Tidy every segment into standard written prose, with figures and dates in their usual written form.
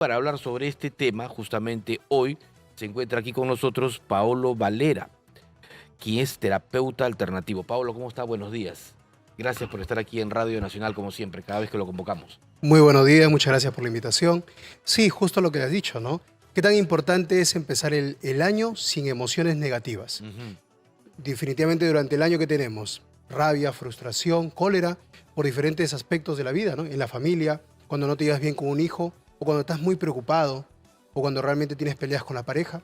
Para hablar sobre este tema, justamente hoy se encuentra aquí con nosotros Paolo Valera, quien es terapeuta alternativo. Paolo, ¿cómo está? Buenos días. Gracias por estar aquí en Radio Nacional, como siempre, cada vez que lo convocamos. Muy buenos días, muchas gracias por la invitación. Sí, justo lo que has dicho, ¿no? Qué tan importante es empezar el año sin emociones negativas. Definitivamente durante el año que tenemos, rabia, frustración, cólera, por diferentes aspectos de la vida, ¿no? En la familia, cuando no te llevas bien con un hijo, o cuando estás muy preocupado, o cuando realmente tienes peleas con la pareja,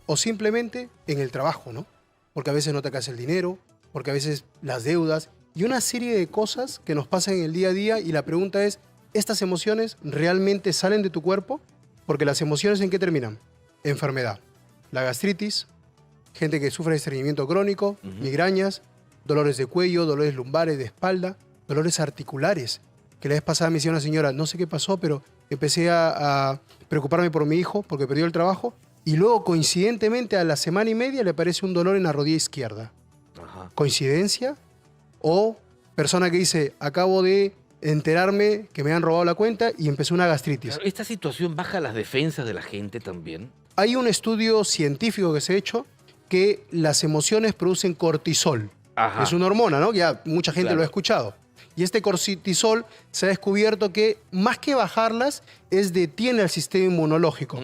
o simplemente en el trabajo, ¿no? Porque a veces no te alcanza el dinero, porque a veces las deudas, y una serie de cosas que nos pasan en el día a día, y la pregunta es, ¿estas emociones realmente salen de tu cuerpo? Porque las emociones, ¿en qué terminan? Enfermedad. La gastritis, gente que sufre de estreñimiento crónico, migrañas, dolores de cuello, dolores lumbares, de espalda, dolores articulares. Que la vez pasada me decía una señora, no sé qué pasó, pero empecé a preocuparme por mi hijo porque perdió el trabajo, y luego coincidentemente a la semana y media le aparece un dolor en la rodilla izquierda. ¿Coincidencia? O persona que dice, acabo de enterarme que me han robado la cuenta y empezó una gastritis. Claro, ¿esta situación baja las defensas de la gente también? Hay un estudio científico que se ha hecho que las emociones producen cortisol. Es una hormona, ¿no? Ya mucha gente lo ha escuchado. Y este cortisol se ha descubierto que más que bajarlas, detiene al sistema inmunológico.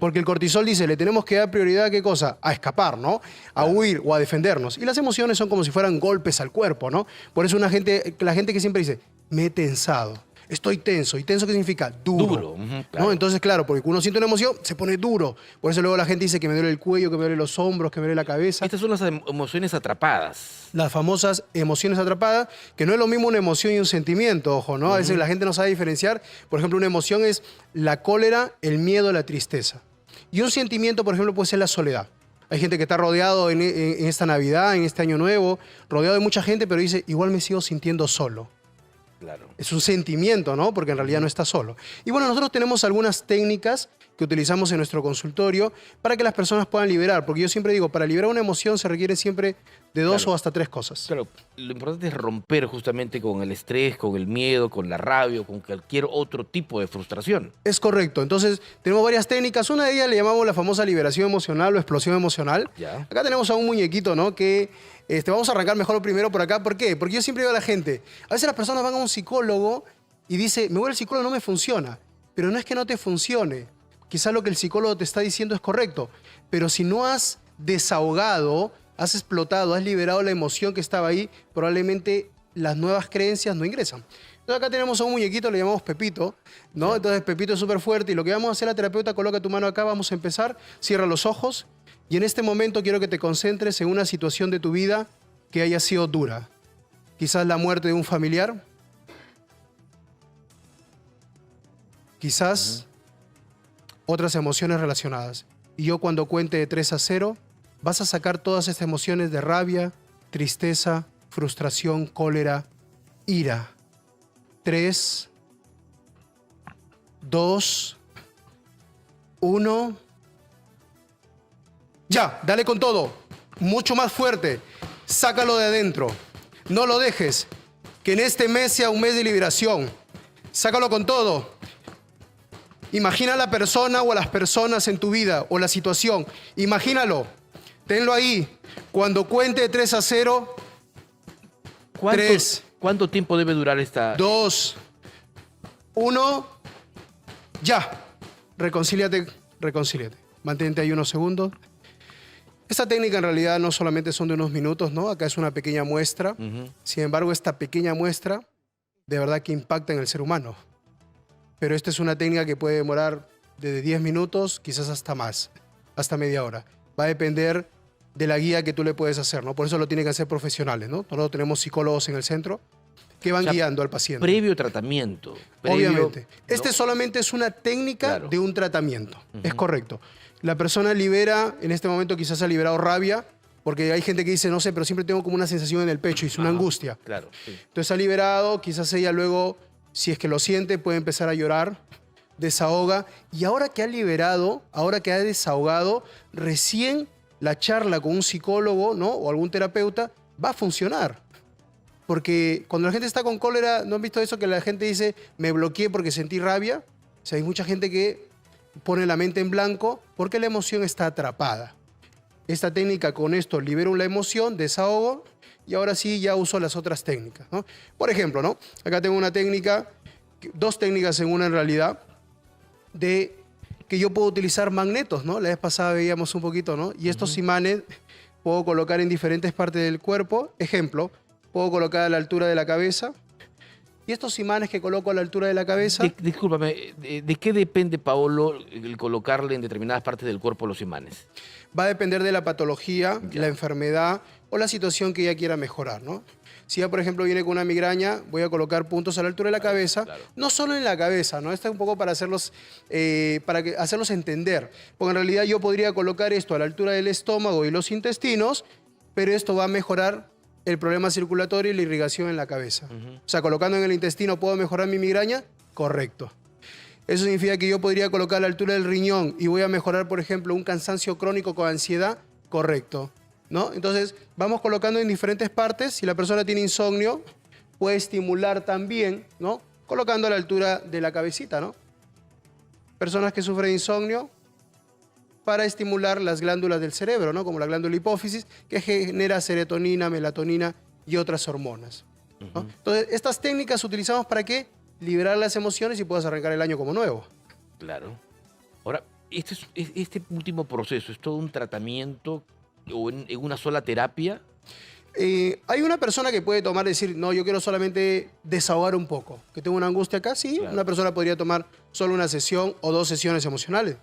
Porque el cortisol dice, le tenemos que dar prioridad a qué cosa? A escapar, ¿no? A huir o a defendernos. Y las emociones son como si fueran golpes al cuerpo, ¿no? Por eso la gente que siempre dice, me he tensado, estoy tenso. ¿Y tenso qué significa? Duro. ¿No? Entonces, claro, porque uno siente una emoción, se pone duro. Por eso luego la gente dice que me duele el cuello, que me duele los hombros, que me duele la cabeza. Estas son las emociones atrapadas. Las famosas emociones atrapadas, que no es lo mismo una emoción y un sentimiento, ojo, ¿no? A veces la gente no sabe diferenciar. Por ejemplo, una emoción es la cólera, el miedo, la tristeza. Y un sentimiento, por ejemplo, puede ser la soledad. Hay gente que está rodeado en esta Navidad, en este Año Nuevo, rodeado de mucha gente, pero dice, igual me sigo sintiendo solo. Claro. Es un sentimiento, ¿no? Porque en realidad no está solo. Y bueno, nosotros tenemos algunas técnicas que utilizamos en nuestro consultorio para que las personas puedan liberar. Porque yo siempre digo, para liberar una emoción se requiere siempre de dos o hasta tres cosas. Claro, lo importante es romper justamente con el estrés, con el miedo, con la rabia, con cualquier otro tipo de frustración. Es correcto. Entonces, tenemos varias técnicas. Una de ellas le llamamos la famosa liberación emocional o explosión emocional. Acá tenemos a un muñequito, ¿no? Que vamos a arrancar mejor primero por acá. ¿Por qué? Porque yo siempre digo a la gente, a veces las personas van a un psicólogo y dice, me voy al psicólogo, no me funciona. Pero no es que no te funcione. Quizás lo que el psicólogo te está diciendo es correcto. Pero si no has desahogado, has explotado, has liberado la emoción que estaba ahí, probablemente las nuevas creencias no ingresan. Entonces acá tenemos a un muñequito, le llamamos Pepito, ¿no? Entonces Pepito es súper fuerte y lo que vamos a hacer, la terapeuta coloca tu mano acá, vamos a empezar, cierra los ojos y en este momento quiero que te concentres en una situación de tu vida que haya sido dura. Quizás la muerte de un familiar, quizás otras emociones relacionadas. Y yo cuando cuente de 3 a 0, vas a sacar todas estas emociones de rabia, tristeza, frustración, cólera, ira. 3, 2, 1. Ya, dale con todo. Mucho más fuerte. Sácalo de adentro. No lo dejes. Que en este mes sea un mes de liberación. Sácalo con todo. Imagina a la persona o a las personas en tu vida o la situación. Imagínalo. Tenlo ahí. Cuando cuente de 3 a 0. 3. ¿Cuánto tiempo debe durar esta? 2, 1. Ya. Reconcíliate. Mantente ahí unos segundos. Esta técnica en realidad no solamente son de unos minutos, ¿no? Acá es una pequeña muestra. Sin embargo, esta pequeña muestra de verdad que impacta en el ser humano. Pero esta es una técnica que puede demorar desde 10 minutos, quizás hasta más, hasta media hora. Va a depender de la guía que tú le puedes hacer, ¿no? Por eso lo tienen que hacer profesionales, ¿no? Nosotros tenemos psicólogos en el centro que van guiando al paciente. Previo tratamiento. Obviamente. ¿No? Solamente es una técnica de un tratamiento. Es correcto. La persona libera, en este momento quizás ha liberado rabia, porque hay gente que dice, no sé, pero siempre tengo como una sensación en el pecho y es una angustia. Claro. Sí. Entonces ha liberado, quizás ella luego, si es que lo siente, puede empezar a llorar, desahoga. Y ahora que ha liberado, ahora que ha desahogado, recién la charla con un psicólogo, ¿no? O algún terapeuta va a funcionar. Porque cuando la gente está con cólera, ¿no han visto eso que la gente dice, me bloqueé porque sentí rabia? O sea, hay mucha gente que pone la mente en blanco porque la emoción está atrapada. Esta técnica con esto libero la emoción, desahogo y ahora sí ya uso las otras técnicas, ¿no? Por ejemplo, ¿no? Acá tengo una técnica, dos técnicas en una en realidad, de que yo puedo utilizar magnetos, ¿no? La vez pasada veíamos un poquito, ¿no? Y estos imanes puedo colocar en diferentes partes del cuerpo. Ejemplo, puedo colocar a la altura de la cabeza. Y estos imanes que coloco a la altura de la cabeza... Discúlpame, ¿de qué depende, Paolo, el colocarle en determinadas partes del cuerpo los imanes? Va a depender de la patología, Ya. la enfermedad o la situación que ella quiera mejorar, ¿no? Si ella, por ejemplo, viene con una migraña, voy a colocar puntos a la altura de la cabeza, claro. no solo en la cabeza, ¿no? Esto es un poco para hacerlos entender. Porque en realidad yo podría colocar esto a la altura del estómago y los intestinos, pero esto va a mejorar el problema circulatorio y la irrigación en la cabeza. O sea, colocando en el intestino, ¿puedo mejorar mi migraña? Correcto. Eso significa que yo podría colocar a la altura del riñón y voy a mejorar, por ejemplo, un cansancio crónico con ansiedad. Correcto, ¿no? Entonces, vamos colocando en diferentes partes. Si la persona tiene insomnio, puede estimular también, ¿no? Colocando a la altura de la cabecita, ¿no? Personas que sufren de insomnio, para estimular las glándulas del cerebro, ¿no? Como la glándula hipófisis, que genera serotonina, melatonina y otras hormonas, ¿no? Entonces, estas técnicas utilizamos para ¿qué? Liberar las emociones y puedas arrancar el año como nuevo. Claro. Ahora, este último proceso, ¿es todo un tratamiento o en una sola terapia? Hay una persona que puede tomar y decir, no, yo quiero solamente desahogar un poco, que tengo una angustia acá, sí, Claro. una persona podría tomar solo una sesión o 2 sesiones emocionales.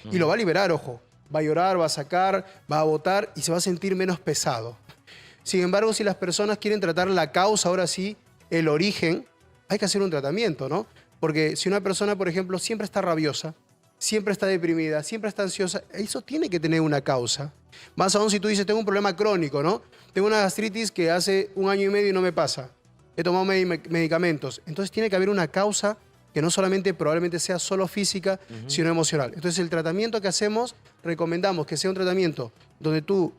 Y lo va a liberar, ojo. Va a llorar, va a sacar, va a botar y se va a sentir menos pesado. Sin embargo, si las personas quieren tratar la causa, ahora sí, el origen, hay que hacer un tratamiento, ¿no? Porque si una persona, por ejemplo, siempre está rabiosa, siempre está deprimida, siempre está ansiosa, eso tiene que tener una causa. Más aún si tú dices, tengo un problema crónico, ¿no? Tengo una gastritis que hace 1 año y medio y no me pasa. He tomado medicamentos. Entonces tiene que haber una causa que no solamente probablemente sea solo física, sino emocional. Entonces el tratamiento que hacemos, recomendamos que sea un tratamiento donde tú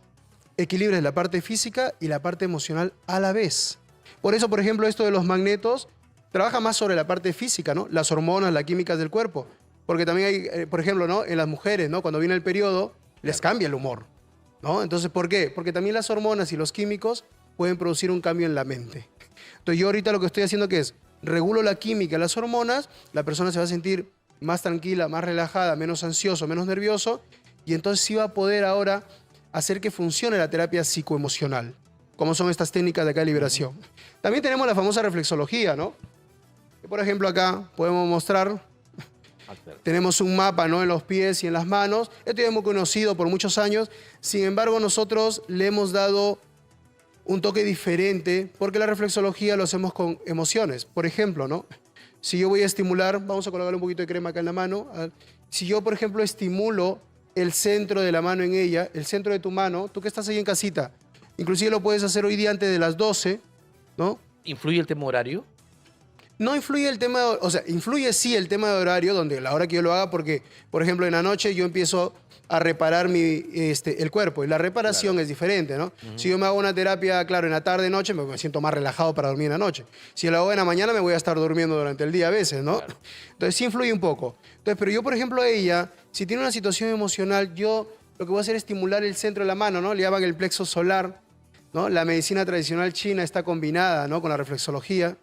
equilibres la parte física y la parte emocional a la vez. Por eso, por ejemplo, esto de los magnetos trabaja más sobre la parte física, ¿no? Las hormonas, las químicas del cuerpo. Porque también hay, por ejemplo, ¿no? En las mujeres, ¿no? Cuando viene el periodo, les cambia el humor, ¿no? Entonces, ¿por qué? Porque también las hormonas y los químicos pueden producir un cambio en la mente. Entonces, yo ahorita lo que estoy haciendo que es regulo la química, las hormonas, la persona se va a sentir más tranquila, más relajada, menos ansioso, menos nervioso, y entonces sí va a poder ahora hacer que funcione la terapia psicoemocional, como son estas técnicas de acá de liberación. También tenemos la famosa reflexología, ¿no? Que, por ejemplo, acá podemos mostrar, tenemos un mapa, ¿no? En los pies y en las manos. Esto ya hemos conocido por muchos años, sin embargo, nosotros le hemos dado un toque diferente, porque la reflexología lo hacemos con emociones. Por ejemplo, ¿no? Si yo voy a estimular, vamos a colocarle un poquito de crema acá en la mano. Si yo, por ejemplo, estimulo el centro de la mano en ella, el centro de tu mano, tú que estás ahí en casita, inclusive lo puedes hacer hoy día antes de las 12, ¿no? ¿Influye el tema horario? No influye el tema, o sea, influye sí el tema de horario, donde la hora que yo lo haga, porque, por ejemplo, en la noche yo empiezo a reparar el cuerpo, y la reparación es diferente, ¿no? Si yo me hago una terapia, claro, en la tarde, noche, me siento más relajado para dormir en la noche. Si lo hago en la mañana, me voy a estar durmiendo durante el día a veces, ¿no? Claro. Entonces sí influye un poco. Entonces, pero yo, por ejemplo, ella, si tiene una situación emocional, yo lo que voy a hacer es estimular el centro de la mano, ¿no? Le llaman el plexo solar, ¿no? La medicina tradicional china está combinada, ¿no? Con la reflexología.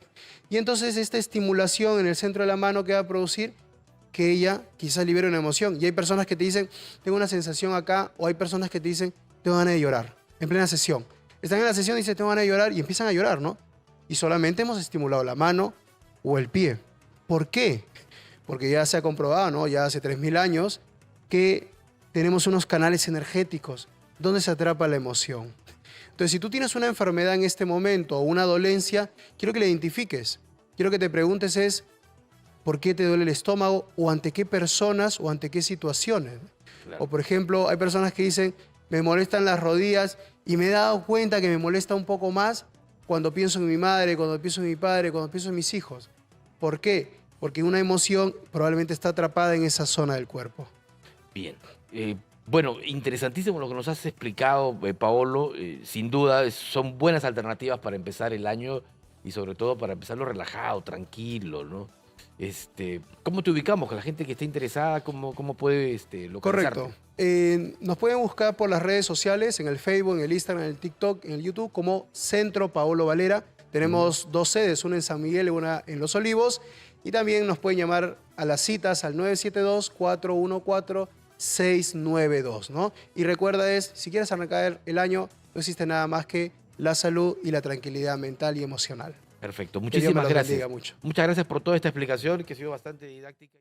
Y entonces esta estimulación en el centro de la mano que va a producir que ella quizás libere una emoción. Y hay personas que te dicen, tengo una sensación acá, o hay personas que te dicen, tengo ganas de llorar, en plena sesión. Están en la sesión y dicen, tengo ganas de llorar, y empiezan a llorar, ¿no? Y solamente hemos estimulado la mano o el pie. ¿Por qué? Porque ya se ha comprobado, ¿no? Ya hace 3000 años, que tenemos unos canales energéticos donde se atrapa la emoción. Entonces, si tú tienes una enfermedad en este momento o una dolencia, quiero que la identifiques. Quiero que te preguntes es, ¿por qué te duele el estómago? ¿O ante qué personas o ante qué situaciones? Claro. O, por ejemplo, hay personas que dicen, me molestan las rodillas y me he dado cuenta que me molesta un poco más cuando pienso en mi madre, cuando pienso en mi padre, cuando pienso en mis hijos. ¿Por qué? Porque una emoción probablemente está atrapada en esa zona del cuerpo. Bien. Bueno, interesantísimo lo que nos has explicado, Paolo. Sin duda, son buenas alternativas para empezar el año y sobre todo para empezarlo relajado, tranquilo, ¿no? ¿Cómo te ubicamos? Con la gente que esté interesada, ¿cómo puede localizarte? Correcto. Nos pueden buscar por las redes sociales, en el Facebook, en el Instagram, en el TikTok, en el YouTube, como Centro Paolo Valera. Tenemos dos sedes, una en San Miguel y una en Los Olivos. Y también nos pueden llamar a las citas al 972-414-692, ¿no? Y recuerda, si quieres arrancar el año, no existe nada más que la salud y la tranquilidad mental y emocional. Perfecto, Que Dios me muchísimas los gracias. bendiga mucho. Muchas gracias por toda esta explicación que ha sido bastante didáctica.